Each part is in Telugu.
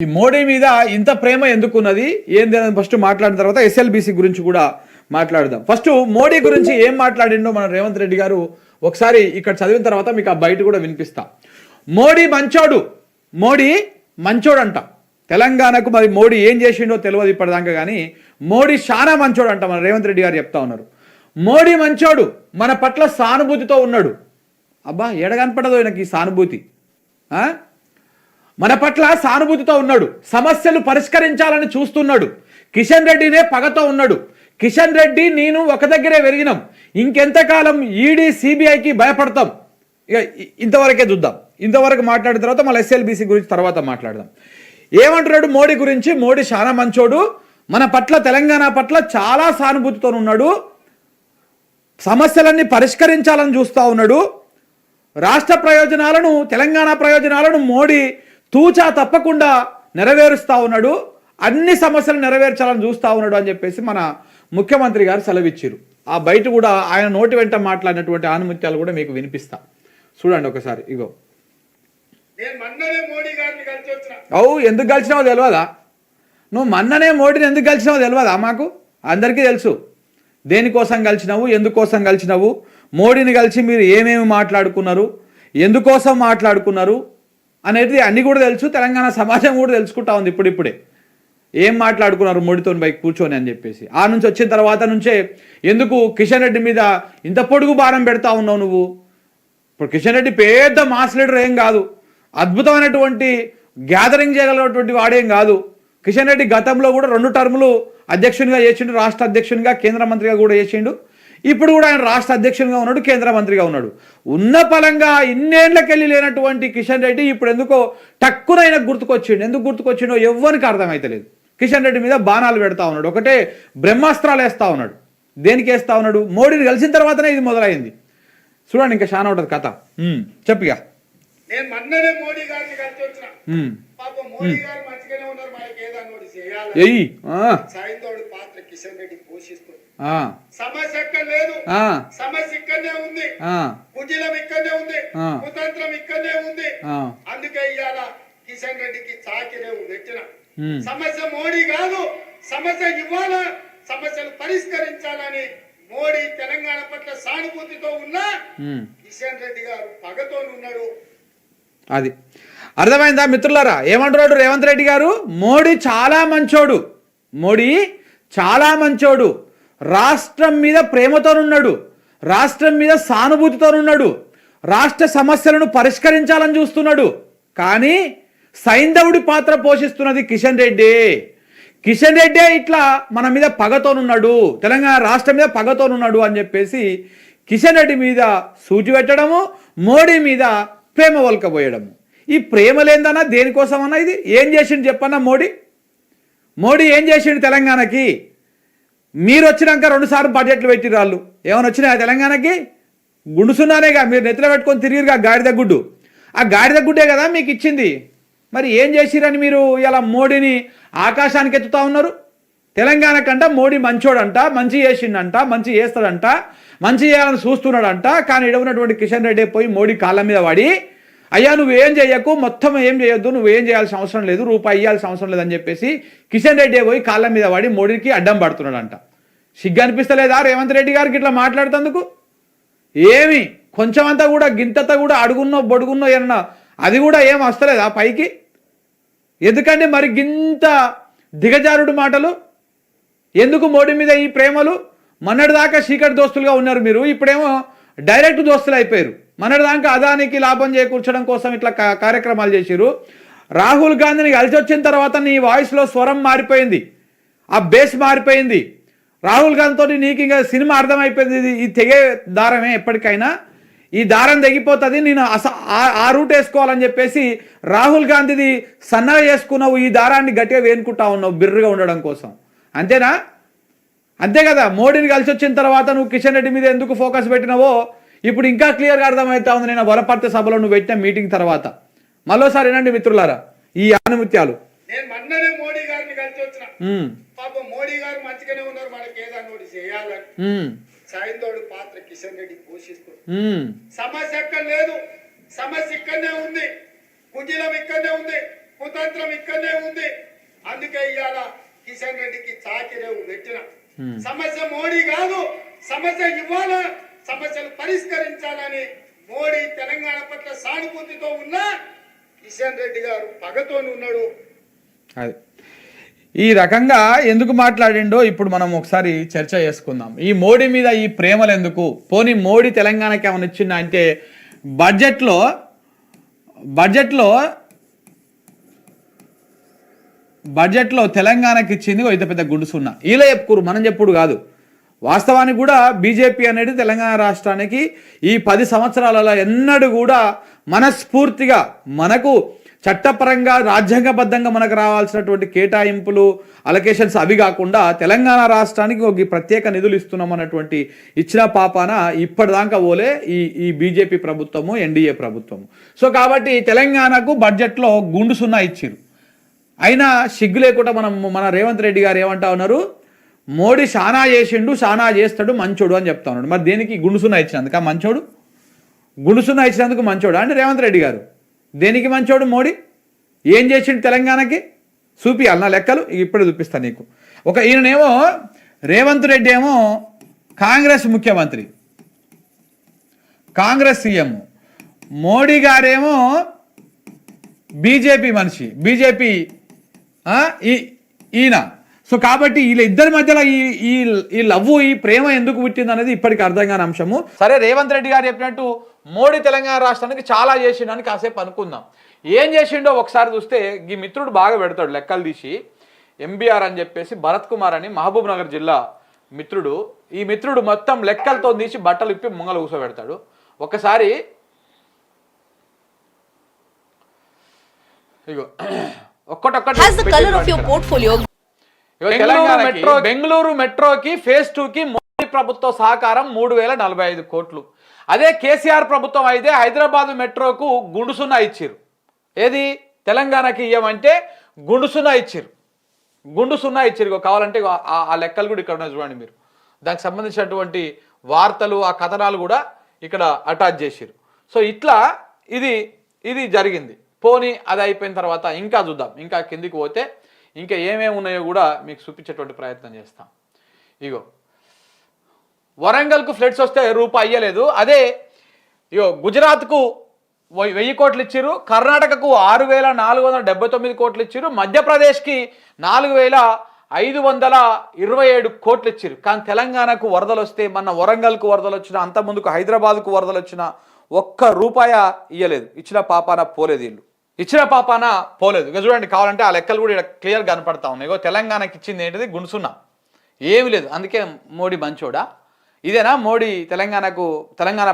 ఈ మోడీ మీద ఇంత ప్రేమ ఎందుకున్నది ఏంది అని ఫస్ట్ మాట్లాడిన తర్వాత ఎస్ఎల్బిసి గురించి కూడా మాట్లాడదాం. ఫస్ట్ మోడీ గురించి ఏం మాట్లాడిండో మన రేవంత్ రెడ్డి గారు ఒకసారి ఇక్కడ చదివిన తర్వాత మీకు ఆ బయట కూడా వినిపిస్తా. మోడీ మంచోడు, మోడీ మంచోడు అంట. తెలంగాణకు మరి మోడీ ఏం చేసిండో తెలియదు ఇప్పటిదాకా, కానీ మోడీ చాలా మంచోడు అంట. మన రేవంత్ రెడ్డి గారు చెప్తా ఉన్నారు, మోడీ మంచోడు, మన పట్ల సానుభూతితో ఉన్నాడు. అబ్బా ఎడగనపడదు నాకు ఈ సానుభూతి. మన పట్ల సానుభూతితో ఉన్నాడు, సమస్యలు పరిష్కరించాలని చూస్తున్నాడు. కిషన్ రెడ్డినే పగతో ఉన్నాడు. కిషన్ రెడ్డి నేను ఒక దగ్గరే వెరిగినాం, ఇంకెంతకాలం ఈడీ సిబిఐకి భయపడతాం. ఇక ఇంతవరకే చూద్దాం. ఇంతవరకు మాట్లాడిన తర్వాత మళ్ళీ ఎస్ఎల్బిసి గురించి తర్వాత మాట్లాడదాం. ఏమంటున్నాడు మోడీ గురించి? మోడీ చాలా మంచోడు, మన పట్ల తెలంగాణ పట్ల చాలా సానుభూతితో ఉన్నాడు, సమస్యలన్నీ పరిష్కరించాలని చూస్తూ ఉన్నాడు. రాష్ట్ర ప్రయోజనాలను, తెలంగాణ ప్రయోజనాలను మోడీ తూచా తప్పకుండా నెరవేరుస్తూ ఉన్నాడు, అన్ని సమస్యలు నెరవేర్చాలని చూస్తూ ఉన్నాడు అని చెప్పేసి మన ముఖ్యమంత్రి గారు సెలవిచ్చారు. ఆ బయట కూడా ఆయన నోటి వెంట మాట్లాడినటువంటి ఆనుమత్యాలు కూడా మీకు వినిపిస్తా. చూడండి ఒకసారి. ఇగో, అవు ఎందుకు కలిసినావో తెలియదా? నువ్వు మన్ననే మోడీని ఎందుకు కలిసినావో తెలియదా? మాకు అందరికీ తెలుసు దేనికోసం కలిసినావు, ఎందుకోసం కలిసినావు, మోడీని కలిసి మీరు ఏమేమి మాట్లాడుకున్నారు, ఎందుకోసం మాట్లాడుకున్నారు అనేది అన్నీ కూడా తెలుసు. తెలంగాణ సమాజం కూడా తెలుసుకుంటా ఉంది ఇప్పుడిప్పుడే ఏం మాట్లాడుకున్నారు మోడీతో బైక్ కూర్చొని అని చెప్పేసి. ఆ నుంచి వచ్చిన తర్వాత నుంచే ఎందుకు కిషన్ రెడ్డి మీద ఇంత పొడుగు భారం పెడతా ఉన్నావు నువ్వు? ఇప్పుడు కిషన్ రెడ్డి పెద్ద మాస్ లీడర్ ఏం కాదు, అద్భుతమైనటువంటి గ్యాదరింగ్ చేయగలిగినటువంటి వాడేం కాదు. కిషన్ రెడ్డి గతంలో కూడా 2 టర్ములు అధ్యక్షునిగా చేసిండు, రాష్ట్ర అధ్యక్షునిగా, కేంద్ర మంత్రిగా కూడా చేసిండు. ఇప్పుడు కూడా ఆయన రాష్ట్ర అధ్యక్షునిగా ఉన్నాడు, కేంద్ర మంత్రిగా ఉన్నాడు. ఉన్న పలంగా ఇన్నేళ్లకెళ్ళి లేనటువంటి కిషన్ రెడ్డి ఇప్పుడు ఎందుకో టక్కున ఆయనకు గుర్తుకొచ్చిండు. ఎందుకు గుర్తుకొచ్చిండో ఎవ్వరికి అర్థమైతలేదు. కిషన్ రెడ్డి మీద బాణాలు పెడతా ఉన్నాడు, ఒకటే బ్రహ్మాస్త్రాలు వేస్తా ఉన్నాడు. దేనికి వేస్తా ఉన్నాడు? మోడీని కలిసిన తర్వాతనే ఇది మొదలైంది. చూడండి, ఇంకా చాలా ఉంటుంది కథ. చెప్పిగా సమస్య ఎక్కడ లేదు, సమస్య ఇక్కడనే ఉంది, కుటీలం ఇక్కడనే ఉంది, కుతంత్రం ఇక్కడనే ఉంది. అందుకే ఇవాళ కిషన్ రెడ్డికి చాకిరేవు పెట్టిన. సమస్య మోడీ కాదు, సమస్య ఇవాళ సమస్యలు పరిష్కరించాలని మోడీ తెలంగాణ పట్ల సానుభూతితో ఉన్నా కిషన్ రెడ్డి గారు పగతో ఉన్నాడు. అది అర్థమైందా మిత్రులారా? ఏమంటున్నాడు రేవంత్ రెడ్డి గారు? మోడీ చాలా మంచోడు, మోడీ చాలా మంచోడు, రాష్ట్రం మీద ప్రేమతోనున్నాడు, రాష్ట్రం మీద సానుభూతితోనున్నాడు, రాష్ట్ర సమస్యలను పరిష్కరించాలని చూస్తున్నాడు. కానీ సైంధవుడి పాత్ర పోషిస్తున్నది కిషన్ రెడ్డి. కిషన్ రెడ్డే ఇట్లా మన మీద పగతోనున్నాడు, తెలంగాణ రాష్ట్రం మీద పగతోనున్నాడు అని చెప్పేసి కిషన్ రెడ్డి మీద సూచి పెట్టడము, మోడీ మీద ప్రేమ వల్కపోయడము. ఈ ప్రేమ లేదన్నా దేనికోసమన్నా? ఇది ఏం చేసిండు చెప్పన్నా? మోడీ ఏం చేసిండు తెలంగాణకి? మీరు వచ్చినాక 2 సార్లు బడ్జెట్లు పెట్టిరు. వాళ్ళు ఏమైనా వచ్చినాయా తెలంగాణకి? గుండుసున్నానేగా, మీరు నెత్తిలో పెట్టుకొని తిరిగిరుగా గాడిద గుడ్డు. ఆ గాడిద గుడ్డే కదా మీకు ఇచ్చింది. మరి ఏం చేసిరని మీరు ఇలా మోడీని ఆకాశానికి ఎత్తుతా ఉన్నారు? తెలంగాణ కంట మోడీ మంచోడంట, మంచి చేసిండంట, మంచి చేస్తాడంట, మంచి చేయాలని చూస్తున్నాడంట. కానీ ఇక్కడ ఉన్నటువంటి కిషన్ రెడ్డి పోయి మోడీ కాళ్ళ మీద పడి, అయ్యా నువ్వేం చేయకు, మొత్తం ఏం చేయొద్దు, నువ్వేం చేయాల్సిన అవసరం లేదు, రూపాయి ఇవ్వాల్సిన అవసరం లేదని చెప్పేసి కిషన్ రెడ్డి పోయి కాళ్ళ మీద పడి మోడీకి అడ్డం పడుతున్నాడంట. సిగ్గు అనిపిస్తలేదా రేవంత్ రెడ్డి గారికి ఇట్లా మాట్లాడుతందుకు? ఏమి కొంచెం అంతా కూడా గింతంతా కూడా అడుగున్నో బొడుగున్నో ఏమన్నా అది కూడా ఏం వస్తలేదా పైకి? ఎందుకంటే మరి గింత దిగజారుడు మాటలు ఎందుకు? మోడీ మీద ఈ ప్రేమలు? మొన్నటిదాకా చీకటి దోస్తులుగా ఉన్నారు మీరు, ఇప్పుడేమో డైరెక్ట్ దోస్తులు అయిపోయారు. మొన్నటిదాకా అదానికి లాభం చేకూర్చడం కోసం ఇట్లా కార్యక్రమాలు చేశారు. రాహుల్ గాంధీని కలిసి వచ్చిన తర్వాత నీ వాయిస్లో స్వరం మారిపోయింది, ఆ బేస్ మారిపోయింది. రాహుల్ గాంధీతో నీకు ఇంకా సినిమా అర్థమైపోయింది, ఈ తెగే దారమే, ఎప్పటికైనా ఈ దారం తెగిపోతుంది, నేను ఆ రూట్ వేసుకోవాలని చెప్పేసి రాహుల్ గాంధీది సన్నగా చేసుకున్నావు, ఈ దారాన్ని గట్టిగా వేనుకుంటా ఉన్నావు బిర్రుగా ఉండడం కోసం. అంతేనా? అంతే కదా. మోడీని కలిసి వచ్చిన తర్వాత నువ్వు కిషన్ రెడ్డి మీద ఎందుకు ఫోకస్ పెట్టినావో ఇప్పుడు ఇంకా క్లియర్గా అర్థమవుతా ఉంది. నేను వనపర్తి సభలో నువ్వు పెట్టిన మీటింగ్ తర్వాత. మరోసారి వినండి మిత్రులారా ఈ ఆనుమత్యాలు. నేను మొన్ననే మోడీ గారిని కలిసి వచ్చిన. పాపం మోడీ గారు మంచిగానే ఉన్నారు, మనకి ఏదన్నా ఒకటి చేయాలని సాయంతోడు పాత్ర కిషన్ రెడ్డి పోషిస్తుంది. సమస్య ఎక్కడ లేదు, సమస్య ఇక్కడనే ఉంది, కుటీలం ఇక్కడనే ఉంది, కుతంత్రం ఇక్కడనే ఉంది. అందుకే ఇవాళ కిషన్ రెడ్డికి చాకిరే పెట్టిన. సమస్య మోడీ కాదు, సమస్య ఇవ్వాల, సమస్యలు పరిష్కరించాలని మోడీ తెలంగాణ పట్ల సానుభూతితో ఉన్న కిషన్ రెడ్డి గారు పగతో ఉన్నాడు. అది ఈ రకంగా ఎందుకు మాట్లాడిండో ఇప్పుడు మనం ఒకసారి చర్చ చేసుకుందాం. ఈ మోడీ మీద ఈ ప్రేమలు ఎందుకు? పోనీ మోడీ తెలంగాణకి ఏమైనా ఇచ్చిందా అంటే బడ్జెట్లో తెలంగాణకి ఇచ్చింది ఇంత పెద్ద గుండుసున్నా. ఇలా చెప్పుకోరు, మనం చెప్పుడు కాదు. వాస్తవానికి కూడా బీజేపీ అనేది తెలంగాణ రాష్ట్రానికి ఈ 10 సంవత్సరాలలో ఎన్నడూ కూడా మనస్ఫూర్తిగా మనకు చట్టపరంగా రాజ్యాంగబద్ధంగా మనకు రావాల్సినటువంటి కేటాయింపులు అలొకేషన్స్ అవి కాకుండా తెలంగాణ రాష్ట్రానికి ఒక ప్రత్యేక నిధులు ఇస్తున్నాం అన్నటువంటి ఇచ్చిన పాపాన ఇప్పటిదాకా పోలే ఈ బీజేపీ ప్రభుత్వము, ఎన్డీఏ ప్రభుత్వము. సో కాబట్టి తెలంగాణకు బడ్జెట్లో గుండు సున్నా ఇచ్చిరు. అయినా సిగ్గు లేకుండా మన రేవంత్ రెడ్డి గారు ఏమంటా ఉన్నారు, మోడీ షానా చేసిండు, షానా చేస్తాడు, మంచోడు అని చెప్తా ఉన్నాడు. మరి దేనికి గుండు సున్నా ఇచ్చినందుక మంచోడు? గుండు సున్నా ఇచ్చినందుకు మంచోడు అంటే రేవంత్ రెడ్డి గారు దేనికి మంచోడు? మోడీ ఏం చేసిండు తెలంగాణకి? చూపియాలి నా లెక్కలు, ఇప్పుడే చూపిస్తాను నీకు. ఈయననేమో రేవంత్ రెడ్డి ఏమో కాంగ్రెస్ ముఖ్యమంత్రి, కాంగ్రెస్ సీఎం, మోడీ గారేమో బీజేపీ మనిషి, బీజేపీ ఈయన. సో కాబట్టి వీళ్ళ ఇద్దరి మధ్యలో ఈ లవ్, ఈ ప్రేమ ఎందుకు పుట్టింది అనేది ఇప్పటికి అర్థం కాని అంశము. సరే, రేవంత్ రెడ్డి గారు చెప్పినట్టు మోడీ తెలంగాణ రాష్ట్రానికి చాలా చేసిండని కాసేపు అనుకుందాం. ఏం చేసిండో ఒకసారి చూస్తే ఈ మిత్రుడు బాగా పెడతాడు లెక్కలు తీసి. ఎంబీఆర్ అని చెప్పేసి భరత్ కుమార్ అని మహబూబ్ నగర్ జిల్లా మిత్రుడు. ఈ మిత్రుడు మొత్తం లెక్కలతో తీసి బట్టలు ఇప్పి ముంగలు కూర్చోబెడతాడు. ఒకసారి ఇగో బెంగళూరు మెట్రోకి ఫేజ్ 2కి మోడీ ప్రభుత్వ సహకారం 3045 కోట్లు. అదే కేసీఆర్ ప్రభుత్వం అయితే హైదరాబాద్ మెట్రోకు గుండు సున్నా ఇచ్చిరు. ఏది తెలంగాణకి ఇవ్వమంటే గుండు సున్నా ఇచ్చిరు, గుండు సున్నా ఇచ్చిరు. కావాలంటే ఆ లెక్కలు కూడా ఇక్కడ ఉన్నాయి చూడండి మీరు. దానికి సంబంధించినటువంటి వార్తలు, ఆ కథనాలు కూడా ఇక్కడ అటాచ్ చేసిరు. సో ఇట్లా ఇది జరిగింది. పోనీ అది అయిపోయిన తర్వాత ఇంకా చూద్దాం, ఇంకా కిందికి పోతే ఇంకా ఏమేమి ఉన్నాయో కూడా మీకు చూపించేటువంటి ప్రయత్నం చేస్తాం. ఇగో వరంగల్కు ఫ్లడ్స్ వస్తే రూపాయి అయ్యలేదు. అదే ఇగో గుజరాత్కు 1000 కోట్లు ఇచ్చిరు, కర్ణాటకకు 6479 కోట్లు ఇచ్చిరు, మధ్యప్రదేశ్కి 4527 కోట్లు ఇచ్చిరు. కానీ తెలంగాణకు వరదలు వస్తే, మన వరంగల్కు వరదలు వచ్చినా, అంత ముందుకు హైదరాబాద్కు వరదలు వచ్చినా ₹1 ఇయ్యలేదు. ఇచ్చిన పాపాన పోలేదు, వీళ్ళు ఇచ్చిన పాపాన పోలేదు. ఇక చూడండి, కావాలంటే ఆ లెక్కలు కూడా ఇక్కడ క్లియర్ కనపడతా ఉన్నాయి. ఇగో తెలంగాణకి ఇచ్చింది ఏంటిది? గుండుసున్నా, ఏమి లేదు. అందుకే మోడీ మంచోడా? ఇదేనా మోడీ తెలంగాణ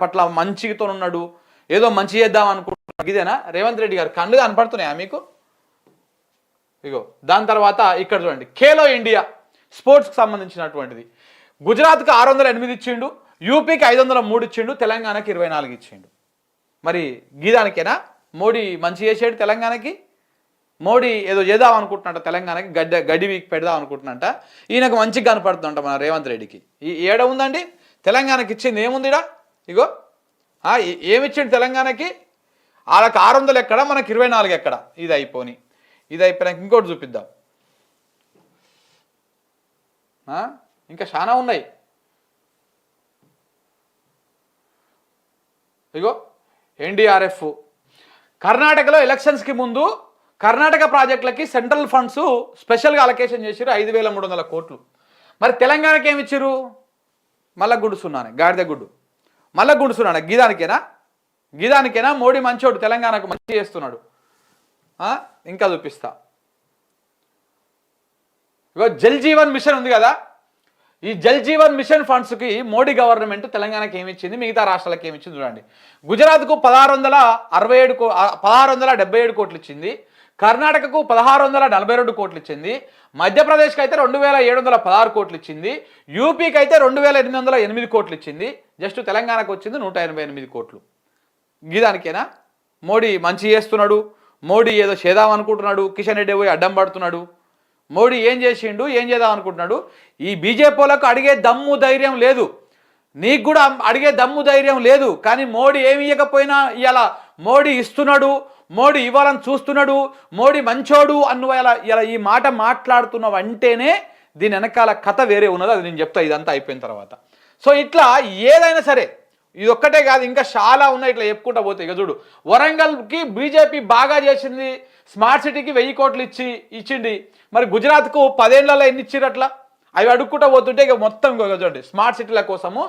పట్ల మంచితో ఉన్నాడు, ఏదో మంచి చేద్దాం అనుకుంటున్నాడు? ఇదేనా రేవంత్ రెడ్డి గారు కళ్ళు కనపడుతున్నాయా మీకు? ఇగో దాని తర్వాత ఇక్కడ చూడండి, ఖేలో ఇండియా స్పోర్ట్స్కి సంబంధించినటువంటిది. గుజరాత్కి 608 ఇచ్చిండు, యూపీకి 503 ఇచ్చిండు, తెలంగాణకి 24 ఇచ్చిండు. మరి గీదానికేనా మోడీ మంచి చేసాడు తెలంగాణకి? మోడీ ఏదో చేద్దాం అనుకుంటున్నట్ట, తెలంగాణకి గడ్డి వీక్ పెడదాం అనుకుంటున్నట్ట. ఈయనకు మంచిగా కనపడుతుంట మన రేవంత్ రెడ్డికి. ఏడ ఉందండి తెలంగాణకి ఇచ్చింది? ఏముందిడా? ఇగో ఏమిచ్చిండు తెలంగాణకి? వాళ్ళకి 600 ఎక్కడ, మనకి 24 ఎక్కడ? ఇది అయిపోయినాక ఇంకోటి చూపిద్దాం. ఇంకా చాలా ఉన్నాయి. ఇగో ఎన్డీఆర్ఎఫ్. కర్ణాటకలో ఎలక్షన్స్కి ముందు కర్ణాటక ప్రాజెక్టులకి సెంట్రల్ ఫండ్స్ స్పెషల్గా అలొకేషన్ చేసిరు 5300 కోట్లు. మరి తెలంగాణకి ఏమి ఇచ్చిరు? మళ్ళా గుండు సున్నానే, గాడిద గుడ్డు, మళ్ళా గుండు సున్నానే. గీదానికేనా మోడీ మంచోడు, తెలంగాణకు మంచి చేస్తున్నాడు? ఇంకా చూపిస్తా. ఇగో జల్ జీవన్ మిషన్ ఉంది కదా, ఈ జల్ జీవన్ మిషన్ ఫండ్స్కి మోడీ గవర్నమెంట్ తెలంగాణకి ఏమి ఇచ్చింది, మిగతా రాష్ట్రాలకు ఏమి ఇచ్చింది చూడండి. గుజరాత్కు 1677 కోట్లు ఇచ్చింది, కర్ణాటకకు 1642 కోట్లు ఇచ్చింది, మధ్యప్రదేశ్కి అయితే 2716 కోట్లు ఇచ్చింది, యూపీకి అయితే 2808 కోట్లు ఇచ్చింది. జస్ట్ తెలంగాణకు వచ్చింది 188 కోట్లు. గీదానికేనా మోడీ మంచి చేస్తున్నాడు? మోడీ ఏదో చేద్దాం అనుకుంటున్నాడు, కిషన్ రెడ్డి పోయి అడ్డం పడుతున్నాడు. మోడీ ఏం చేసిండు, ఏం చేద్దాం అనుకుంటున్నాడు? ఈ బీజేపీలకు అడిగే దమ్ము ధైర్యం లేదు, నీకు కూడా అడిగే దమ్ము ధైర్యం లేదు. కానీ మోడీ ఏమి ఇవ్వకపోయినా ఇవాళ మోడీ ఇస్తున్నాడు. మోడీ ఇవ్వాలని చూస్తున్నాడు, మోడీ మంచోడు అన్ను ఇలా ఈ మాట మాట్లాడుతున్నావు అంటేనే దీని వెనకాల కథ వేరే ఉన్నది. అది నేను చెప్తా ఇదంతా అయిపోయిన తర్వాత. సో ఇట్లా ఏదైనా సరే ఇది ఒక్కటే కాదు, ఇంకా చాలా ఉన్నాయి. ఇట్లా చెప్పుకుంటా పోతే ఇక చూడు, వరంగల్కి బీజేపీ బాగా చేసింది, స్మార్ట్ సిటీకి 1000 కోట్లు ఇచ్చింది. మరి గుజరాత్కు 10 ఏళ్లలో ఎన్ని ఇచ్చిర్రు అట్లా? అవి అడుక్కుంటా పోతుంటే ఇక మొత్తం చూడండి స్మార్ట్ సిటీల కోసము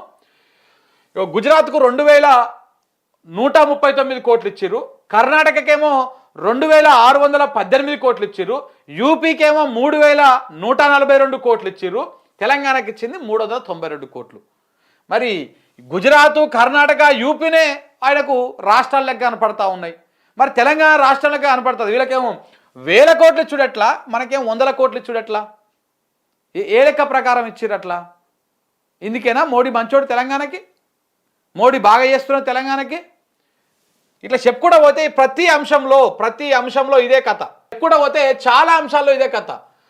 గుజరాత్కు 2139 కోట్లు ఇచ్చిర్రు, కర్ణాటకకేమో 2618 కోట్లు ఇచ్చిర్రు, యూపీకేమో 3142 కోట్లు ఇచ్చిర్రు, తెలంగాణకి ఇచ్చింది 392 కోట్లు. మరి గుజరాత్, కర్ణాటక, యూపీనే ఆయనకు రాష్ట్రాల లెక్క కనపడతా ఉన్నాయి. మరి తెలంగాణ రాష్ట్రాల లెక్క కనపడుతుంది. వీళ్ళకేమో 1000 కోట్లు ఇచ్చుడట్లా, మనకేమో 100 కోట్లు ఇచ్చుడట్లా? ఏ లెక్క ప్రకారం ఇచ్చిరట్లా? ఇందుకేనా మోడీ మంచోడు తెలంగాణకి, మోడీ బాగా చేస్తున్నాడు తెలంగాణకి? ఇట్లా చెప్పుకుంటూ పోతే ప్రతి అంశంలో ఇదే కథ, చెప్పుకుంటూ పోతే చాలా అంశాల్లో ఇదే కథ.